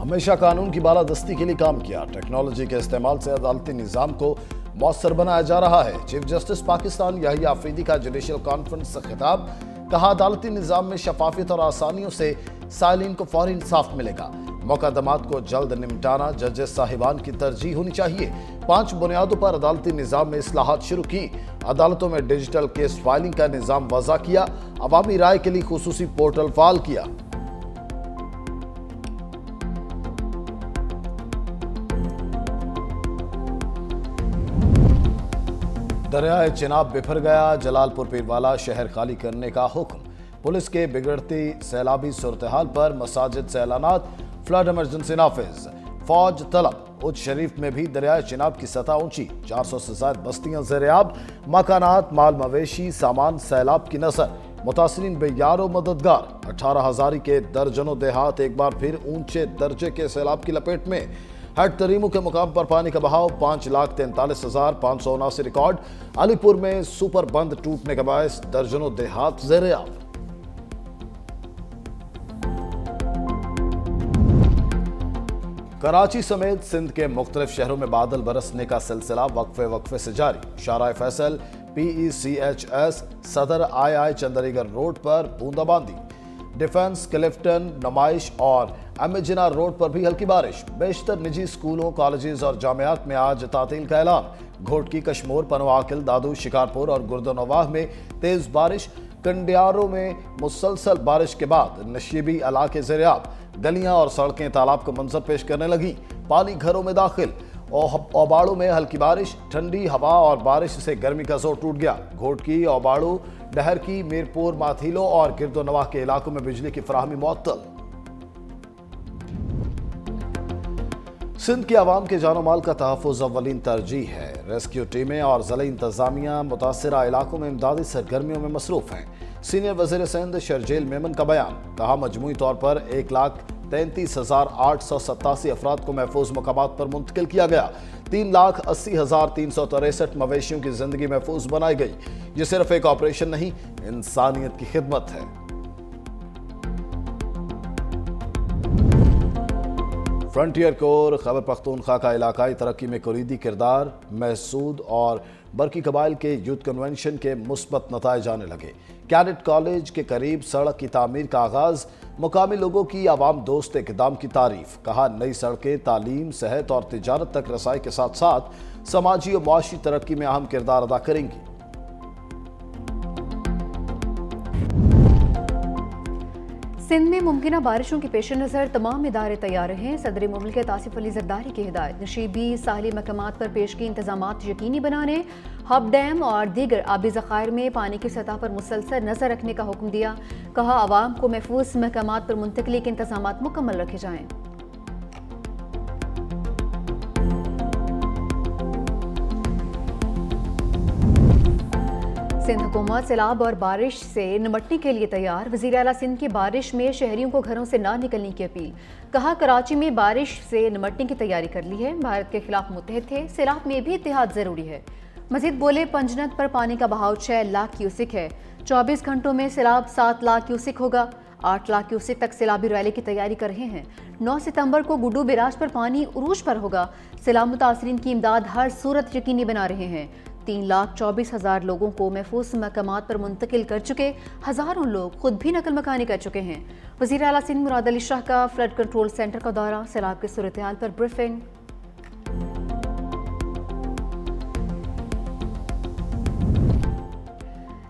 हमेशा कानून की बालादस्ती के लिए काम किया। टेक्नोलॉजी के इस्तेमाल से अदालती निज़ाम को मौसर बनाया जा रहा है। चीफ जस्टिस पाकिस्तान याहिया अफरीदी का जुडिशल कॉन्फ्रेंस से खिताब। कहा, अदालती निज़ाम में शफाफियत और आसानियों से साइलिन को फौरी इंसाफ मिलेगा। मुकदमात को जल्द निपटाना जजेस साहिबान की तरजीह होनी चाहिए। 5 बुनियादों पर अदालती निज़ाम में इस्लाहात शुरू की। अदालतों में डिजिटल केस फाइलिंग का निज़ाम वज़ा किया। अवामी राय के लिए खुसूसी पोर्टल फाल किया। दरियाए चिनाब बिफर गया। जलालपुर पीरवाला शहर खाली करने का हुक्म। पुलिस के बिगड़ती सैलाबी सूरत हाल पर मसाजिद से ऐलानात। फ्लड इमरजेंसी नाफिज। फौज तलब। उच्च शरीफ में भी दरियाए चिनाब की सतह ऊंची। 400 से ज्यादा बस्तियां ज़ेर-ए-आब। मकानात, माल मवेशी, सामान सैलाब की नजर। मुतासरीन बेयारो मददगार। 18,000 के दर्जनों देहात एक बार फिर ऊंचे दर्जे के सैलाब की लपेट में। हेड तरीमू के मुकाम पर पानी का बहाव 5,43,579 रिकॉर्ड। अलीपुर में सुपर बंद टूटने के बायस दर्जनों देहात ज़ेर-ए-आब। कराची समेत सिंध के मुख्तलिफ शहरों में बादल बरसने का सिलसिला वक्फे से जारी। शाहराह फैसल, PECHS, सदर II चंदरीगर रोड पर बूंदाबांदी। डिफेंस, क्लिफ्टन, नुमाइश और एमिजिना रोड पर भी हल्की बारिश। बेशतर निजी स्कूलों, कॉलेजेस और जामियात में आज तातील का ऐलान। घोटकी, कशमोर, पनवाकिल, दादू, शिकारपुर और गुर्दनवाह में तेज बारिश। कंडियारों में मुसलसल बारिश के बाद नशीबी इलाके ज़ेर-ए-आब। गलियां और सड़कें तालाब का मंजर पेश करने लगी। पानी घरों में दाखिल। ओबाड़ू में हल्की बारिश। ठंडी हवा और बारिश से गर्मी का जोर टूट गया। घोटकी, ओबाड़ू, डहर की, मीरपुर, माथीलो और गिरदोनवाह के इलाकों में बिजली की फराहमी मुअत्तल। सिंध की आवाम के जानो माल का तहफ़्फ़ुज़ अव्वलीन तरजीह है। रेस्क्यू टीमें और ज़िला इंतज़ामिया मुतासिरा इलाकों में इमदादी सरगर्मियों में मसरूफ़ हैं। सीनियर वज़ीर सिंध शर्जील मेमन का बयान। कहा, मजमूई तौर पर 1,33,887 अफराद को महफूज मकामात पर मुंतकिल किया गया। 3,80,363 मवेशियों की जिंदगी महफूज बनाई गई। ये सिर्फ एक ऑपरेशन नहीं, इंसानियत की खिदमत है। फ्रंटियर कोर खैबर पख्तूनख्वा का इलाकाई तरक्की में कलीदी किरदार। महसूद और बरकी कबाइल के यूथ कन्वेंशन के मुस्बत नताइज आने लगे। कैडेट कॉलेज के करीब सड़क की तामीर का आगाज। मुकामी लोगों की आवाम दोस्त इक़दाम की तारीफ। कहा, नई सड़कें तालीम, सेहत और तिजारत तक रसाई के साथ साथ समाजी और मुआशी तरक्की में अहम किरदार अदा करेंगी। सिंध में मुमकिना बारिशों के पेश नज़र तमाम इदारे तैयार हैं। सदर मुमलिकत आसिफ अली ज़रदारी की हिदायत। नशीबी साहली मकामात पर पेशगी इंतजामात यकीनी बनाने, हब डैम और दीगर आबी ज़खायर में पानी की सतह पर मुसलसल नजर रखने का हुक्म दिया। कहा, आवाम को महफूज मकामात पर मुंतकली के इंतजामात मुकम्मल रखे जाएं। सिंध हुकूमत सैलाब और बारिश से निमटने के लिए तैयार। वज़ीर आला सिंध की बारिश में शहरियों को घरों से ना निकलने की अपील। कहा, कराची में बारिश से निमटने की तैयारी कर ली है। भारत के खिलाफ मुत्तहद थे। सैलाब में भी इत्तेहाद जरूरी है। मजीद बोले, पंजनद पर पानी का बहाव 6 लाख क्यूसिक है। 24 घंटों में सैलाब 7 लाख क्यूसिक होगा। 8 लाख क्यूसिक तक सैलाबी रैली की तैयारी कर रहे हैं। 9 सितंबर को गुड्डू बैराज पर पानी उरूज पर होगा। सैलाब मुतासरीन की इमदाद हर सूरत यकीनी बना रहे हैं। 3,24,000 लोगों को महफूज मकामात पर मुंतकिल कर चुके। हज़ारों लोग खुद भी नकल मकानी कर चुके हैं। वज़ीर आला सिंध मुराद अली शाह का फ्लड कंट्रोल सेंटर का दौरा। सैलाब की सूरत हाल पर ब्रीफिंग।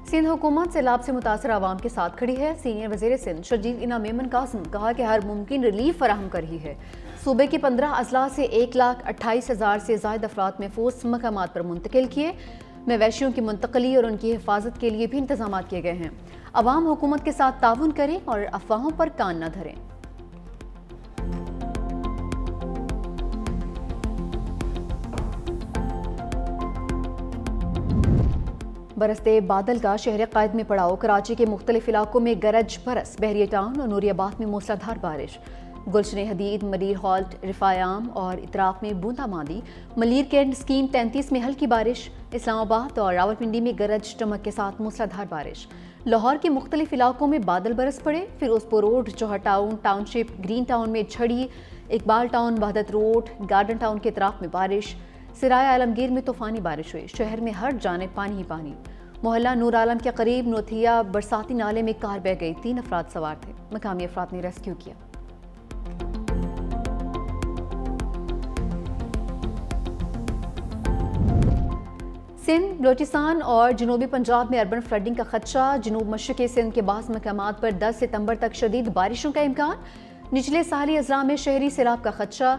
सिंध हुकूमत सैलाब से मुतासर आवाम के साथ खड़ी है। सीनियर वज़ीर सिंध शर्जील इना मेमन कासिम कहा कि हर मुमकिन रिलीफ फराहम कर रही है। सूबे के 15 अजला से 1,28,000 से ज़ायद अफराद महफूज मकामात पर मुंतकिल किए। मवेशियों की मुंतकली और उनकी हिफाजत के लिए भी इंतजाम किए गए हैं। अवाम हुकूमत के साथ ताउन करें और अफवाहों पर कान न धरें। बरसते बादल का शहर कायद में पड़ाव। कराची के मुख्तलिफ इलाकों में गरज बरस। बहरिया टाउन और नूरियाबाद में मूसलाधार बारिश। गुलशन हदीद, मलीर हॉल्ट, रिफायाम और इतराफ में बूंदाबांदी। मलीर कैंट स्कीम 33 में हल्की बारिश। इस्लामाबाद और रावलपिंडी में गरज चमक के साथ मूसलाधार बारिश। लाहौर के मुख्तलिफ इलाकों में बादल बरस पड़े। फिरोजपुर रोड, जौहर टाउन, टाउनशिप, ग्रीन टाउन में झड़ी। اقبال ٹاؤن وحدت روڈ گارڈن ٹاؤن کے اطراف میں بارش، سرائے عالمگیر میں طوفانی بارش ہوئی، شہر میں ہر جانب پانی ہی پانی۔ محلہ نور عالم کے قریب نوتھیا برساتی نالے میں کار بہہ گئی، 3 افراد سوار تھے، مقامی افراد نے ریسکیو کیا۔ سندھ، بلوچستان اور جنوبی پنجاب میں اربن فلڈنگ کا خدشہ، جنوب مشرقی سندھ کے بعض مقامات پر 10 ستمبر تک شدید بارشوں کا امکان، نچلے ساحلی اضلاع میں شہری سیلاب کا خدشہ،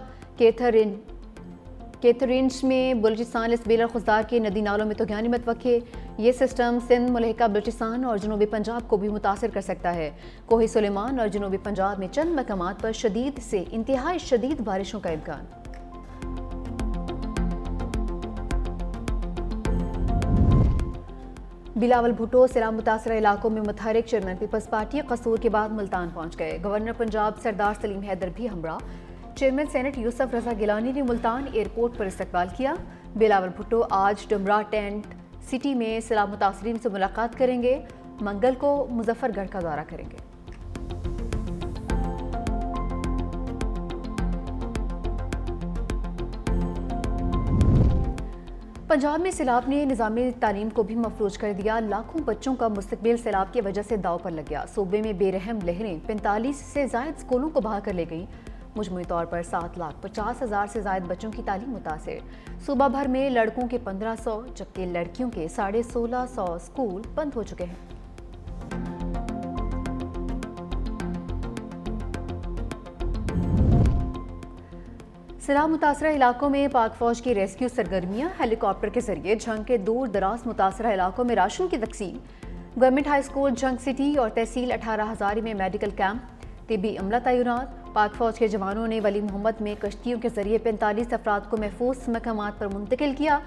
کیتھرینز میں بلوچستان لسبیل الخضدار کے ندی نالوں میں طغیانی متوقع، یہ سسٹم سندھ، ملحقہ بلوچستان اور جنوبی پنجاب کو بھی متاثر کر سکتا ہے۔ کوہی سلیمان اور جنوبی پنجاب میں چند مقامات پر شدید سے انتہائی شدید بارشوں کا امکان۔ بلاول بھٹو سیلاب متاثرہ علاقوں میں متحرک، چیئرمین پیپلز پارٹی قصور کے بعد ملتان پہنچ گئے، گورنر پنجاب سردار سلیم حیدر بھی ہمراہ، چیئرمین سینٹ یوسف رضا گیلانی نے ملتان ایئرپورٹ پر استقبال کیا۔ بلاول بھٹو آج ڈمرا ٹینٹ سٹی میں سیلاب متاثرین سے ملاقات کریں گے، منگل کو مظفر گڑھ کا دورہ کریں گے۔ پنجاب میں سیلاب نے نظامی تعلیم کو بھی مفلوج کر دیا، لاکھوں بچوں کا مستقبل سیلاب کی وجہ سے داؤ پر لگ گیا۔ صوبے میں بے رحم لہریں 45 سے زائد اسکولوں کو بہا کر لے گئیں، مجموعی طور پر 7,50,000 سے زائد بچوں کی تعلیم متاثر۔ صوبہ بھر میں لڑکوں کے 1500 جبکہ لڑکیوں کے 1650 اسکول بند ہو چکے ہیں۔ سیلاب متاثرہ علاقوں میں پاک فوج کی ریسکیو سرگرمیاں، ہیلی کاپٹر کے ذریعے جھنگ کے دور دراز متاثرہ علاقوں میں راشن کی تقسیم، government high school Jhang city اور تحصیل 18 ہزاری میں میڈیکل کیمپ، طبی عملہ تعینات۔ پاک فوج کے جوانوں نے ولی محمد میں کشتیوں کے ذریعے 45 افراد کو محفوظ مقامات پر منتقل کیا۔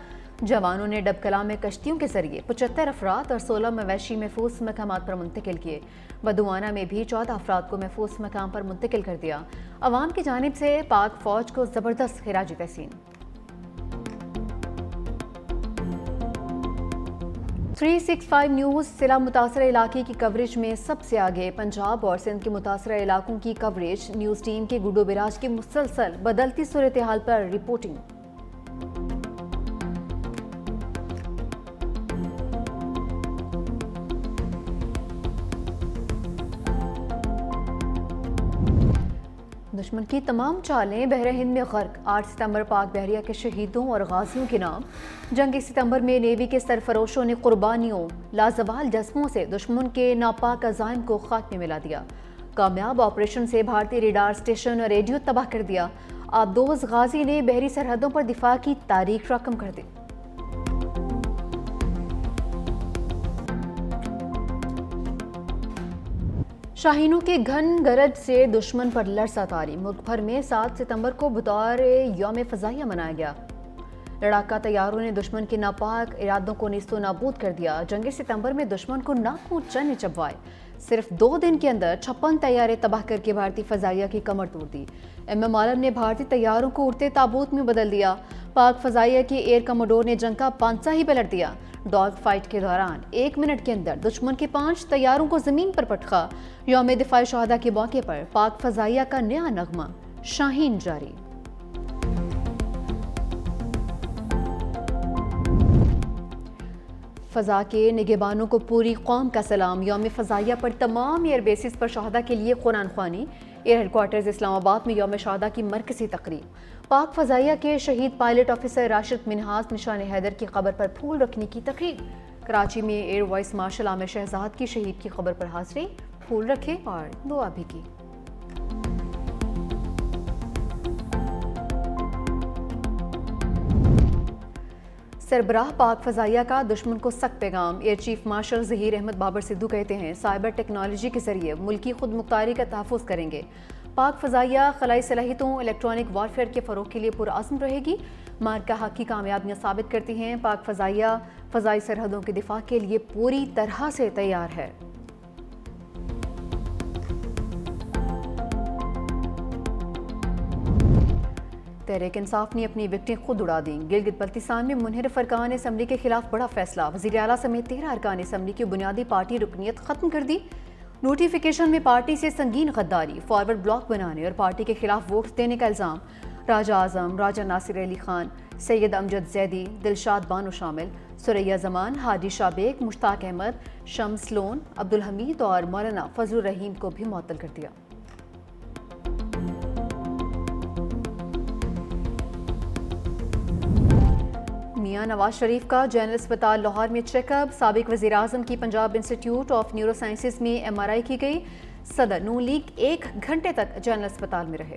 جوانوں نے ڈب کلاں میں کشتیوں کے ذریعے 75 افراد اور 16 مویشی محفوظ مقامات پر منتقل کیے۔ بدوانہ میں بھی 14 افراد کو محفوظ مقام پر منتقل کر دیا۔ عوام کی جانب سے پاک فوج کو زبردست خراج تحسین۔ 365 نیوز سیلاب متاثرہ علاقے کی کوریج میں سب سے آگے، پنجاب اور سندھ کے متاثرہ علاقوں کی کوریج، نیوز ٹیم کے گڈو براج کی مسلسل بدلتی صورتحال پر رپورٹنگ۔ دشمن کی تمام چالیں بحر ہند میں غرق، 8 ستمبر پاک بحریہ کے شہیدوں اور غازیوں کے نام۔ جنگ ستمبر میں نیوی کے سرفروشوں نے قربانیوں، لازوال جسموں سے دشمن کے ناپاک عزائم کو خاتمے میں لا دیا۔ کامیاب آپریشن سے بھارتی ریڈار اسٹیشن اور ریڈیو تباہ کر دیا۔ آبدوز غازی نے بحری سرحدوں پر دفاع کی تاریخ رقم کر دی۔ شاہینوں کے گھن گرج سے دشمن پر لرزہ طاری، ملک بھر میں 7 ستمبر کو بطور یوم فضائیہ منایا گیا۔ لڑاکا طیاروں نے دشمن کے ناپاک ارادوں کو نیست و نابود کر دیا۔ جنگ ستمبر میں دشمن کو ناکوں چنے چبوائے، صرف 2 دن کے اندر 56 طیارے تباہ کر کے بھارتی فضائیہ کی کمر توڑ دی۔ MM عالم نے بھارتی طیاروں کو اڑتے تابوت میں بدل دیا۔ پاک فضائیہ کے ایئر کموڈور نے جنگ کا پانسا ہی پلٹ دیا۔ ڈاگ فائٹ کے دوران 1 منٹ کے اندر دشمن کے 5 طیاروں کو زمین پر پٹخا۔ یوم دفاع شہداء کے موقع پر پاک فضائیہ کا نیا نغمہ، شاہین جاری۔ فضا کے نگہبانوں کو پوری قوم کا سلام، یوم فضائیہ پر تمام ایئر بیسز پر شہداء کے لیے قرآن خوانی۔ ایئر ہیڈ کوارٹرز اسلام آباد میں یوم شہداء کی مرکزی تقریب۔ پاک فضائیہ کے شہید پائلٹ آفیسر راشد منہاس نشان حیدر کی قبر پر پھول رکھنے کی تقریب۔ کراچی میں ایئر وائس مارشل عامر شہزاد کی شہید کی قبر پر حاضری، پھول رکھے اور دعا بھی کی۔ سربراہ پاک فضائیہ کا دشمن کو سخت پیغام۔ Air chief marshal Zaheer Ahmed Babar Sidhu کہتے ہیں سائبر ٹیکنالوجی کے ذریعے ملکی خود مختاری کا تحفظ کریں گے۔ پاک فضائیہ خلائی صلاحیتوں، الیکٹرانک وارفیئر کے فروغ کے لیے پرعزم رہے گی۔ مارکہ حق کی کامیابیاں ثابت کرتی ہیں پاک فضائیہ فضائی سرحدوں کے دفاع کے لیے پوری طرح سے تیار ہے۔ تحریک انصاف نے اپنی وکٹیں خود اڑا دیں۔ گلگت بلتستان میں منحرف ارکان اسمبلی کے خلاف بڑا فیصلہ، وزیر اعلیٰ سمیت 13 ارکان اسمبلی کی بنیادی پارٹی رکنیت ختم کر دی۔ نوٹیفیکیشن میں پارٹی سے سنگین غداری، فارورڈ بلاک بنانے اور پارٹی کے خلاف ووٹ دینے کا الزام۔ راجہ اعظم، راجہ ناصر علی خان، سید امجد زیدی، دلشاد بانو شامل، ثریا زمان، ہادی شاہ بیگ، مشتاق احمد، شمس لون، عبدالحمید اور مولانا فضل الرحیم کو بھی معطل کر دیا۔ میاں نواز شریف کا جنرل اسپتال لاہور میں چیک اپ، سابق وزیر اعظم کی Punjab institute of neuro sciences میں ایم آر آئی کی گئی۔ صدر نون لیگ 1 گھنٹے تک جنرل اسپتال میں رہے۔